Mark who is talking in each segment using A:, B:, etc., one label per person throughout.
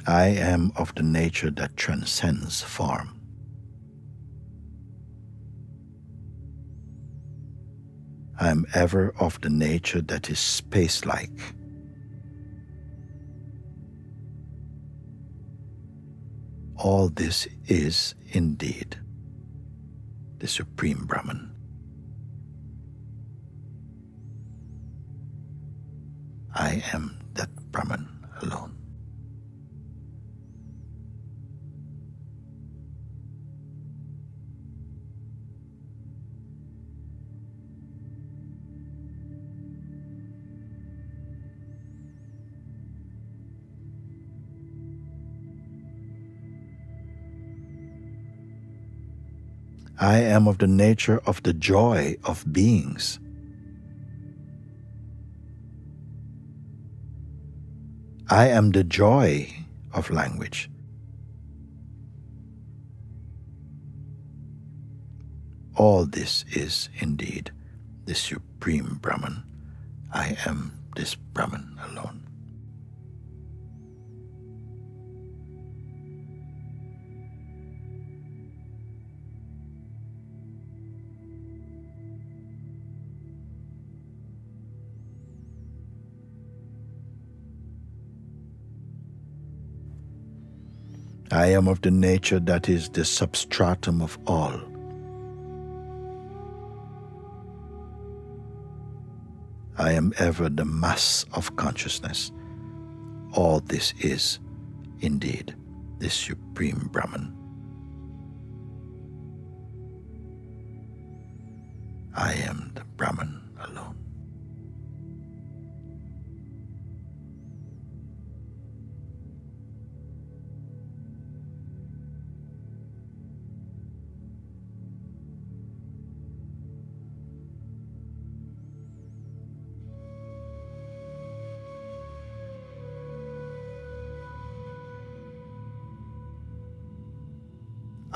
A: I am of the nature that transcends form. I am ever of the nature that is space-like. All this is indeed the Supreme Brahman. I am that Brahman alone. I am of the nature of the joy of beings. I am the joy of language. All this is indeed the Supreme Brahman. I am this Brahman alone. I am of the nature that is the substratum of all. I am ever the mass of consciousness. All this is indeed the Supreme Brahman. I am the Brahman alone.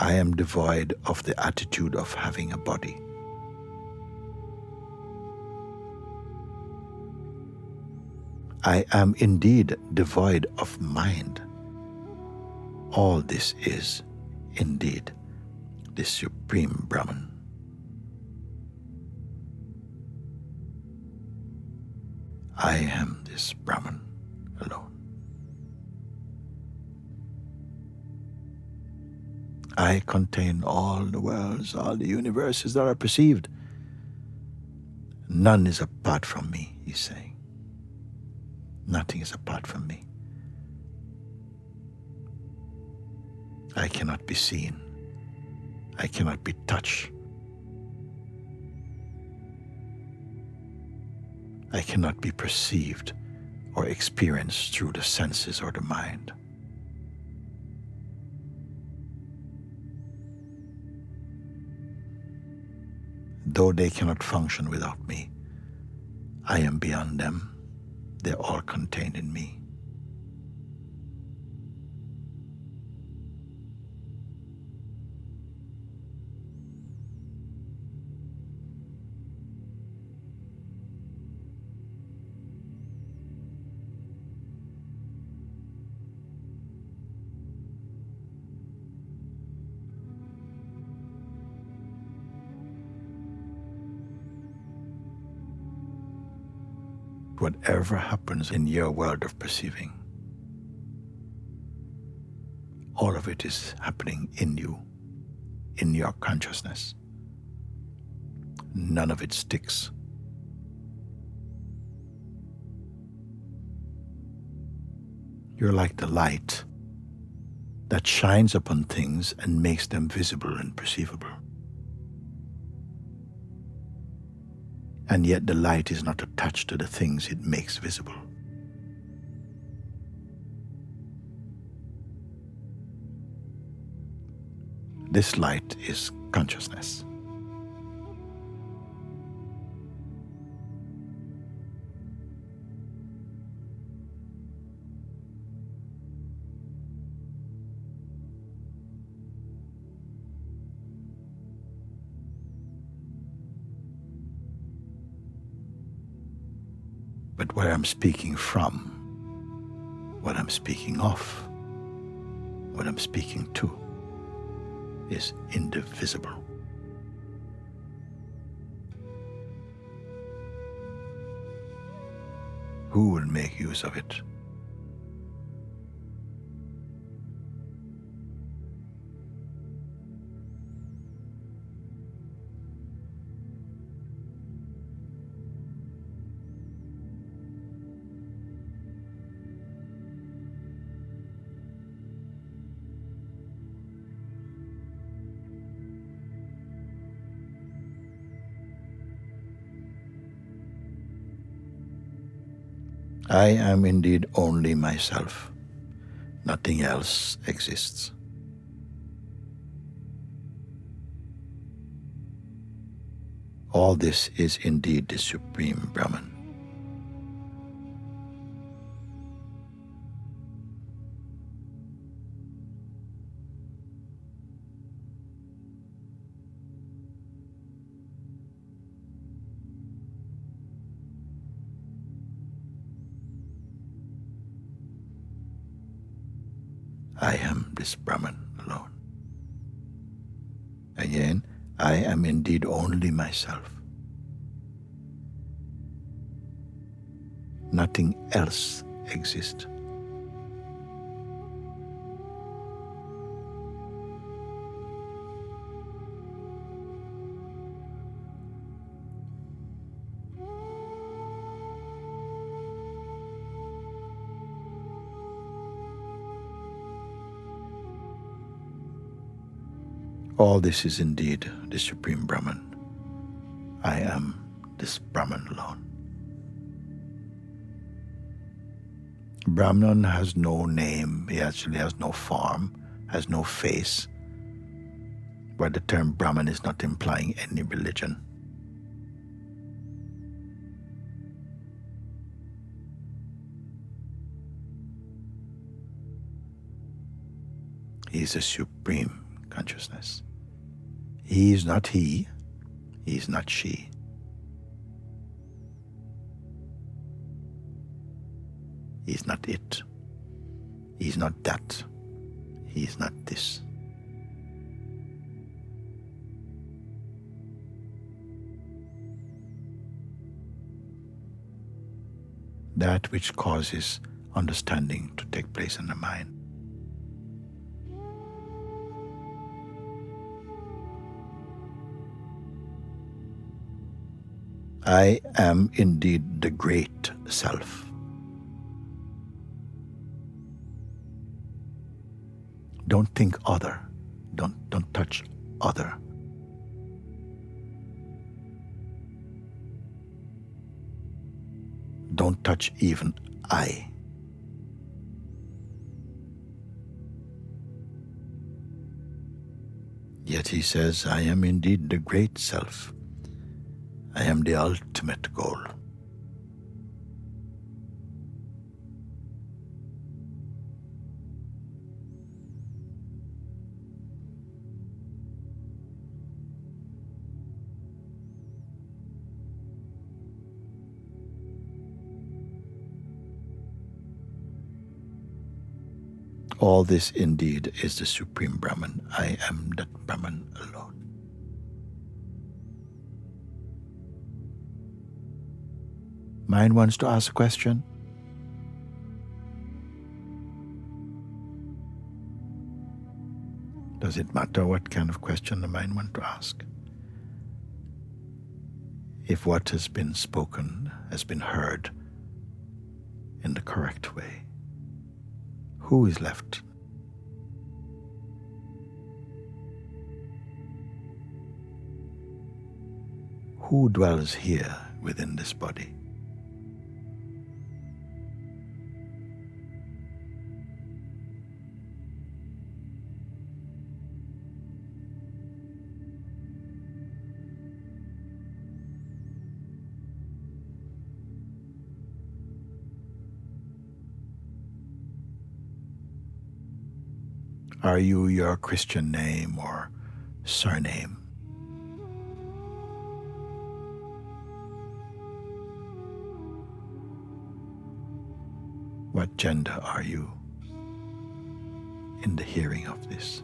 A: I am devoid of the attitude of having a body. I am indeed devoid of mind. All this is indeed the Supreme Brahman. I am this Brahman alone. I contain all the worlds, all the universes that are perceived. None is apart from me, he's saying. Nothing is apart from me. I cannot be seen. I cannot be touched. I cannot be perceived or experienced through the senses or the mind. Though they cannot function without me, I am beyond them. They're all contained in me. Whatever happens in your world of perceiving, all of it is happening in you, in your consciousness. None of it sticks. You're like the light that shines upon things and makes them visible and perceivable. And yet the light is not attached to the things it makes visible. This light is consciousness. But where I'm speaking from, what I'm speaking of, what I'm speaking to is indivisible. Who will make use of it? I am indeed only myself. Nothing else exists. All this is indeed the Supreme Brahman. I am this Brahman alone. Again, I am indeed only myself. Nothing else exists. All this is indeed the Supreme Brahman. I am this Brahman alone. Brahman has no name, he actually has no form, has no face, but the term Brahman is not implying any religion. He is a supreme consciousness. He is not he is not she. He is not it. He is not that. He is not this. That which causes understanding to take place in the mind. I am indeed the great self. Don't think other. Don't touch other. Don't touch even I. Yet he says, I am indeed the great self. I am the ultimate goal. All this indeed is the Supreme Brahman. I am that Brahman alone. Mind wants to ask a question? Does it matter what kind of question the mind wants to ask? If what has been spoken has been heard in the correct way, who is left? Who dwells here within this body? Are you your Christian name or surname? What gender are you? in the hearing of this.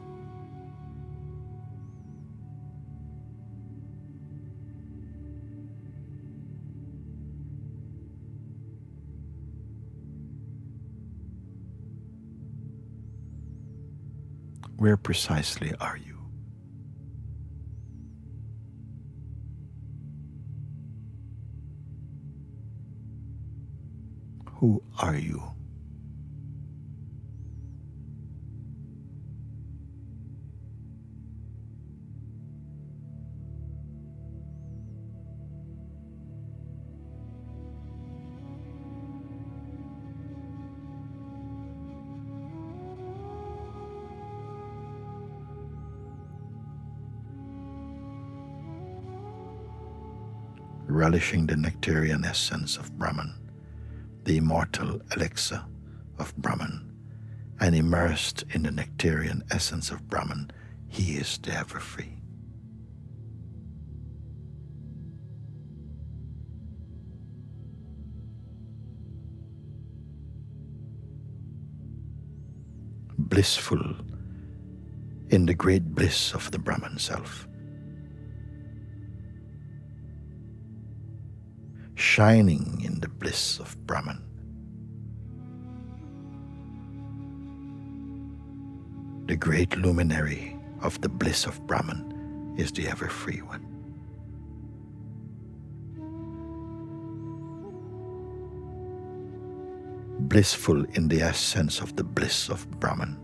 A: Where precisely are you? Who are you? Relishing the nectarian essence of Brahman, the immortal elixir of Brahman, and immersed in the nectarian essence of Brahman, he is the ever-free. Blissful in the great bliss of the Brahman self, shining in the bliss of Brahman, the great luminary of the bliss of Brahman is the ever-free one. Blissful in the essence of the bliss of Brahman,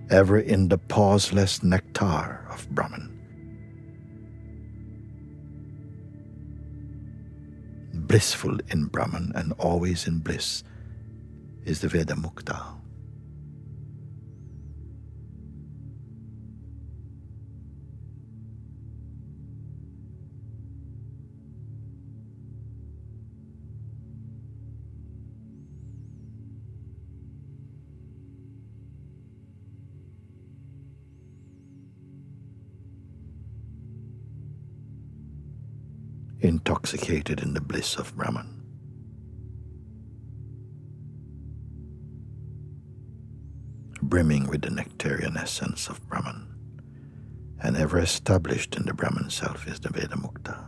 A: ever in the pauseless nectar of Brahman, blissful in Brahman and always in bliss is the Vedamukta. Intoxicated in the bliss of Brahman, brimming with the nectarian essence of Brahman, and ever established in the Brahman self is the Vedamukta.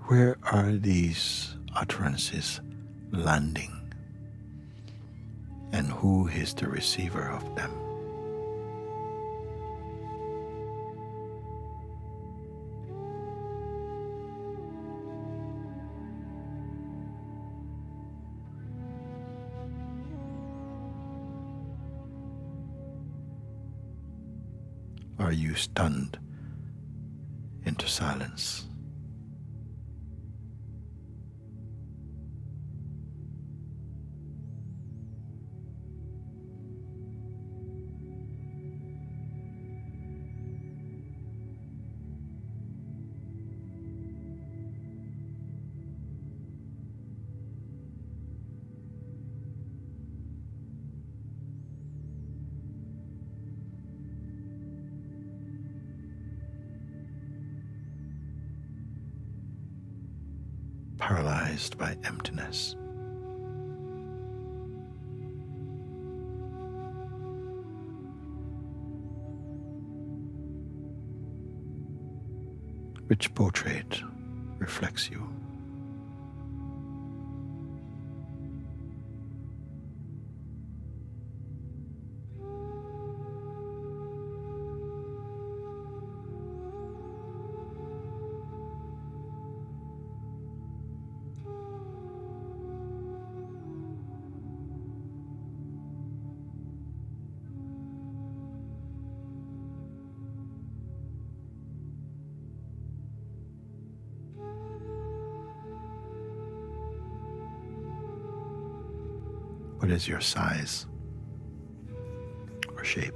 A: Where are these utterances landing? And who is the receiver of them? Are you stunned into silence? Paralyzed by emptiness. Which portrait reflects you? What is your size? shape.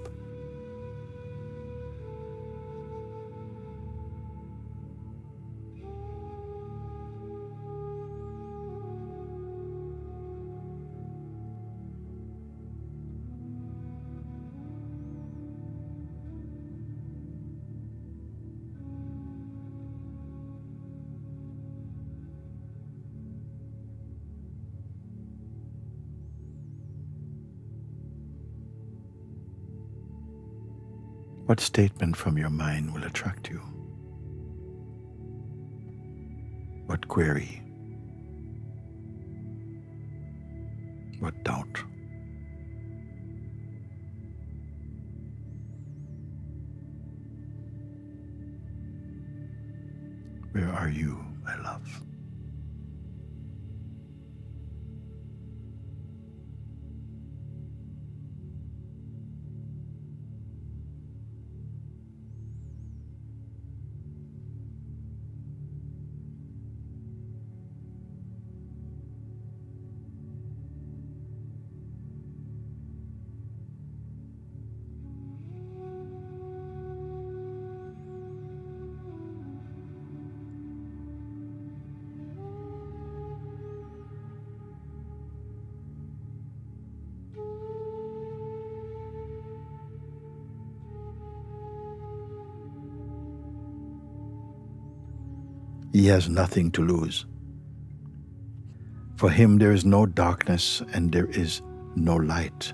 A: What statement from your mind will attract you? What query? What doubt? Where are you, my love? He has nothing to lose. For him there is no darkness and there is no light.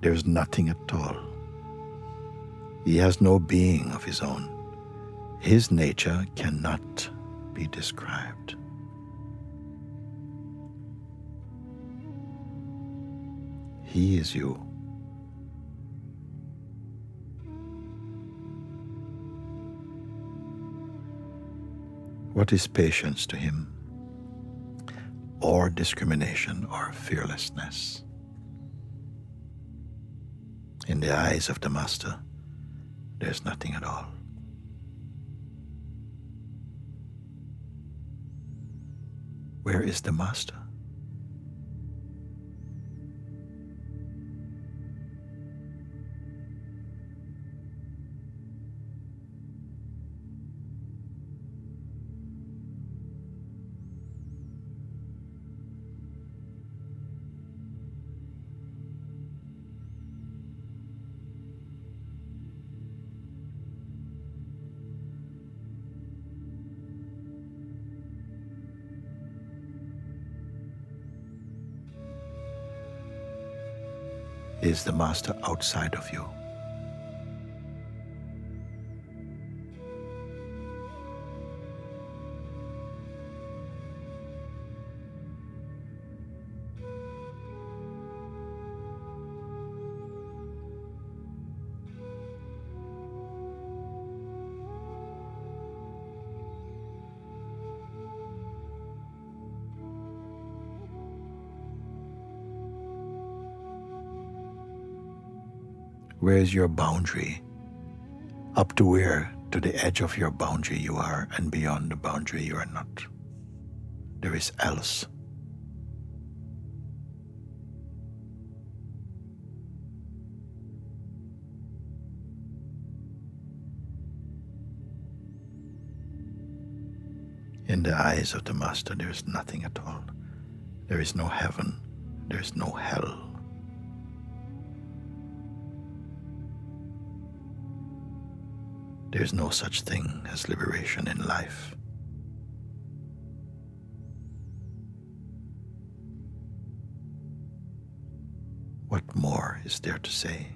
A: There is nothing at all. He has no being of his own. His nature cannot be described. He is you. What is patience to him, or discrimination, or fearlessness? In the eyes of the Master, there's nothing at all. Where is the Master? Is the Master outside of you? Where is your boundary? Up to where? To the edge of your boundary you are, and beyond the boundary you are not. There is else. In the eyes of the Master there is nothing at all. There is no heaven. There is no hell. There is no such thing as liberation in life. What more is there to say?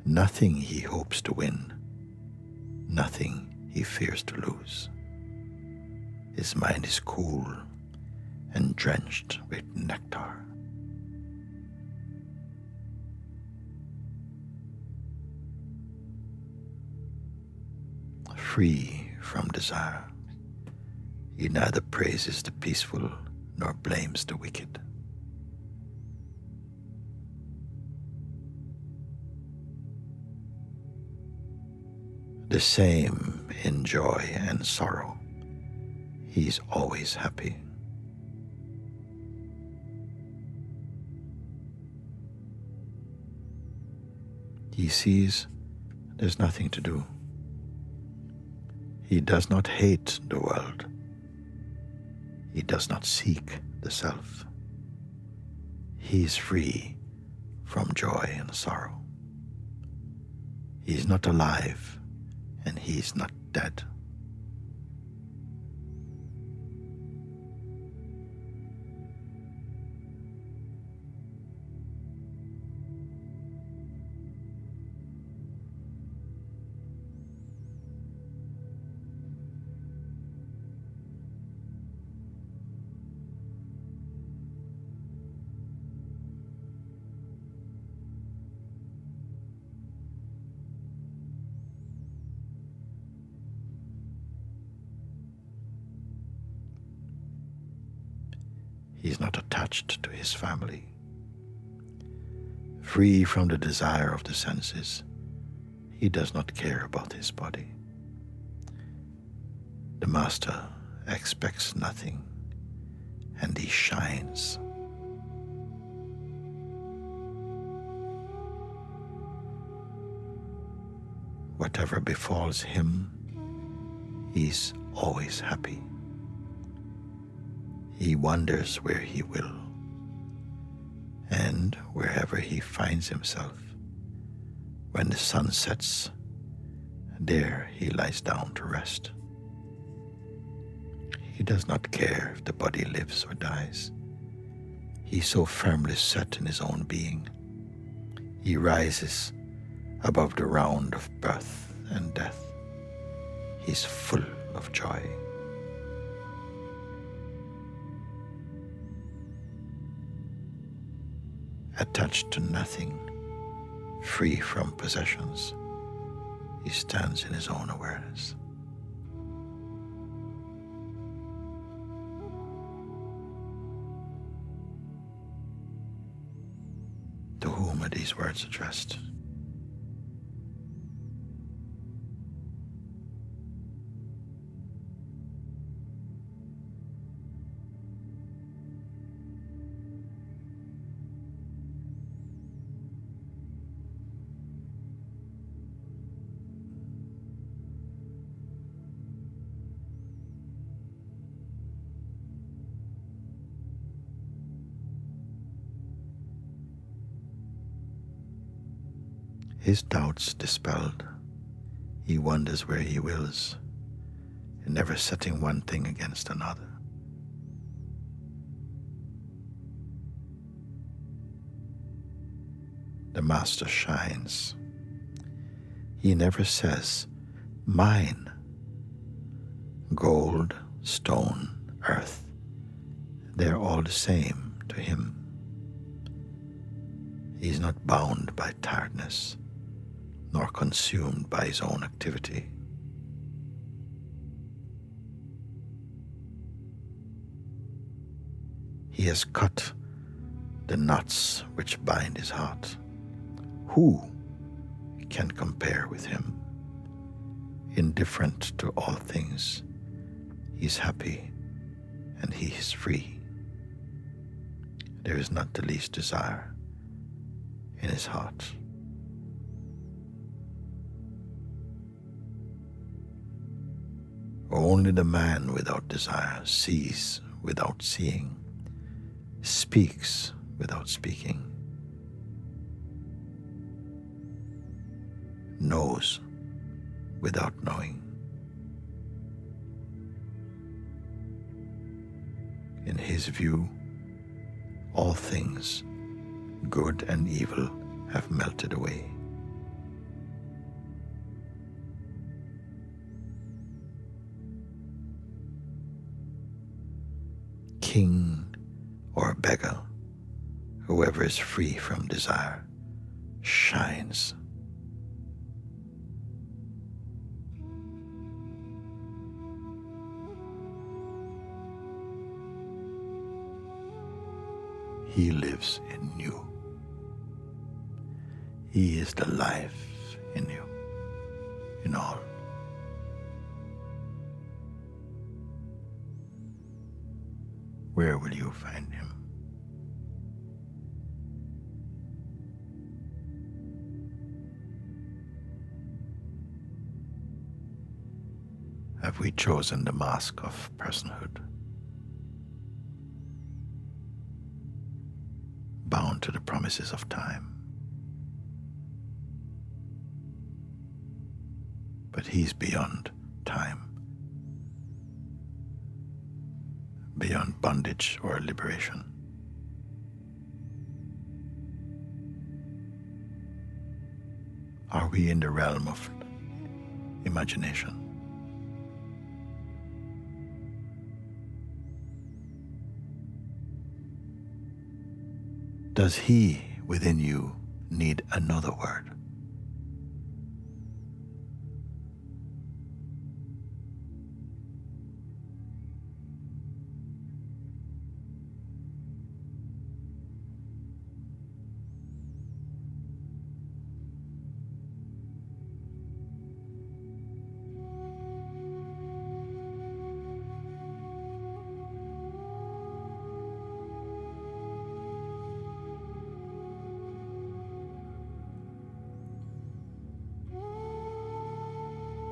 A: Nothing he hopes to win, nothing he fears to lose. His mind is cool and drenched with nectar. Free from desire, he neither praises the peaceful nor blames the wicked. The same in joy and sorrow. He's always happy. He sees there's nothing to do. He does not hate the world. He does not seek the self. He is free from joy and sorrow. He is not alive, and he is not dead. He is not attached to his family. Free from the desire of the senses, he does not care about his body. The Master expects nothing, and he shines. Whatever befalls him, he's always happy. He wanders where he will, and wherever he finds himself, when the sun sets, there he lies down to rest. He does not care if the body lives or dies. He's so firmly set in his own being. He rises above the round of birth and death. He's full of joy. Attached to nothing, free from possessions, he stands in his own awareness. To whom are these words addressed? His doubts dispelled, he wanders where he wills, never setting one thing against another. The Master shines. He never says, mine. Gold, stone, earth, they're all the same to him. He's not bound by tiredness, nor consumed by his own activity. He has cut the knots which bind his heart. Who can compare with him? Indifferent to all things, he is happy and he is free. There is not the least desire in his heart. Only the man without desire sees without seeing, speaks without speaking, knows without knowing. In his view, all things, good and evil, have melted away. King or beggar, whoever is free from desire, shines. He lives in you. He is the life in you, in all. where will you find him? Have we chosen the mask of personhood, bound to the promises of time? But he's beyond time, beyond bondage or liberation. Are we in the realm of imagination? Does he within you need another word?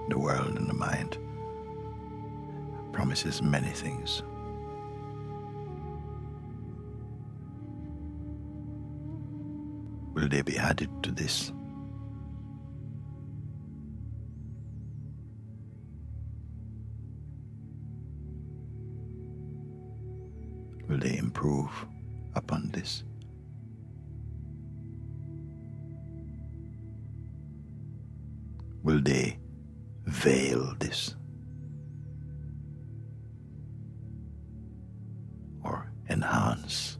A: The world and the mind promises many things. Will they be added to this? Will they improve upon this? Will they veil this or enhance?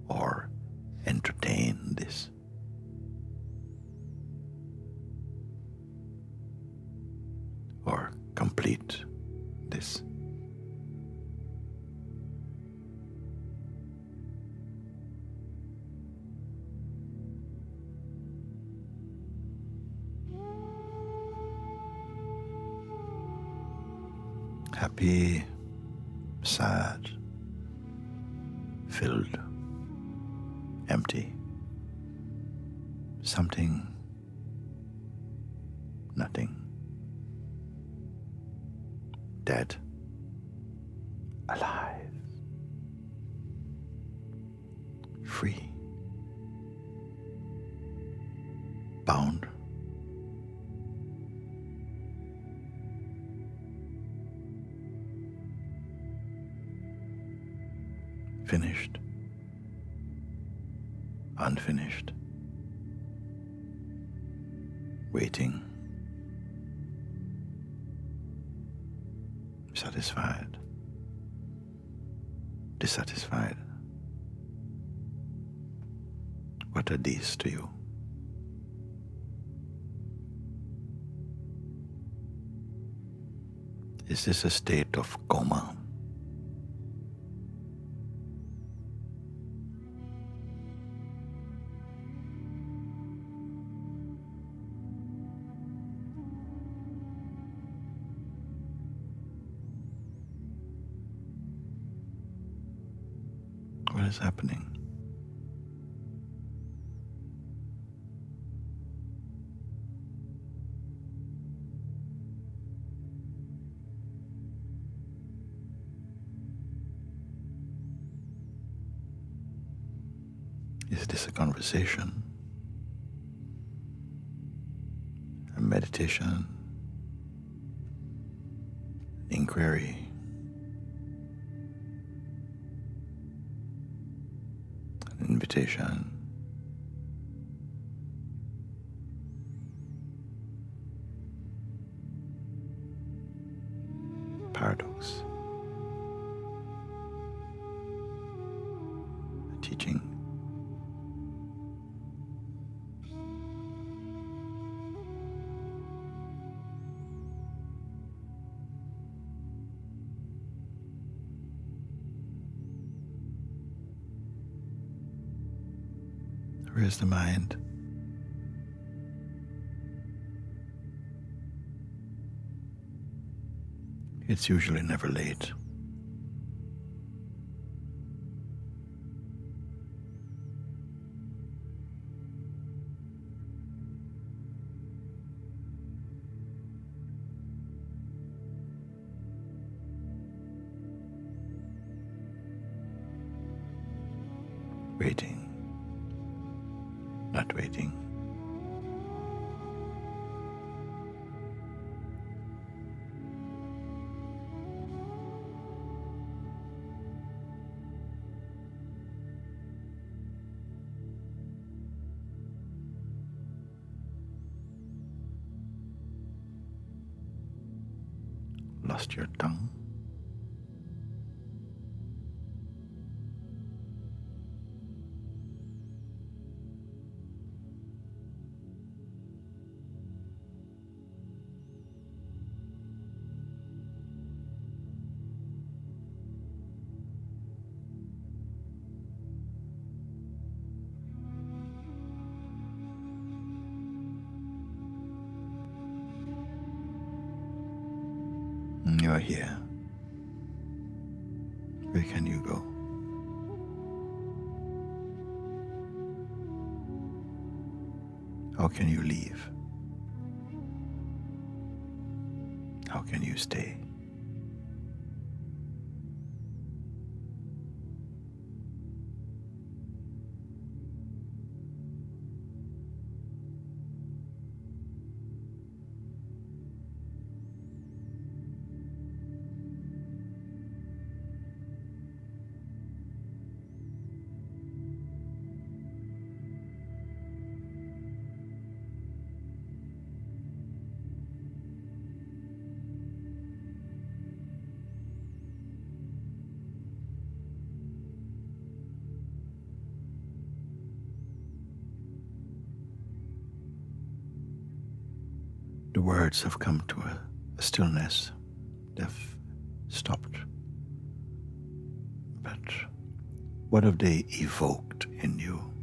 A: Or entertain this? Or complete this? Happy, sad, filled, empty, something, nothing, dead, alive, free, bound, finished, unfinished, waiting, satisfied, dissatisfied. What are these to you? Is this a state of coma? What is happening? Is this a conversation? A meditation? Inquiry? An invitation? Paradox? A teaching? Where is the mind? It's usually never late. Waiting, not waiting. Lost your tongue? You're here. Where can you go? How can you leave? How can you stay? The words have come to a stillness. They've stopped. But what have they evoked in you?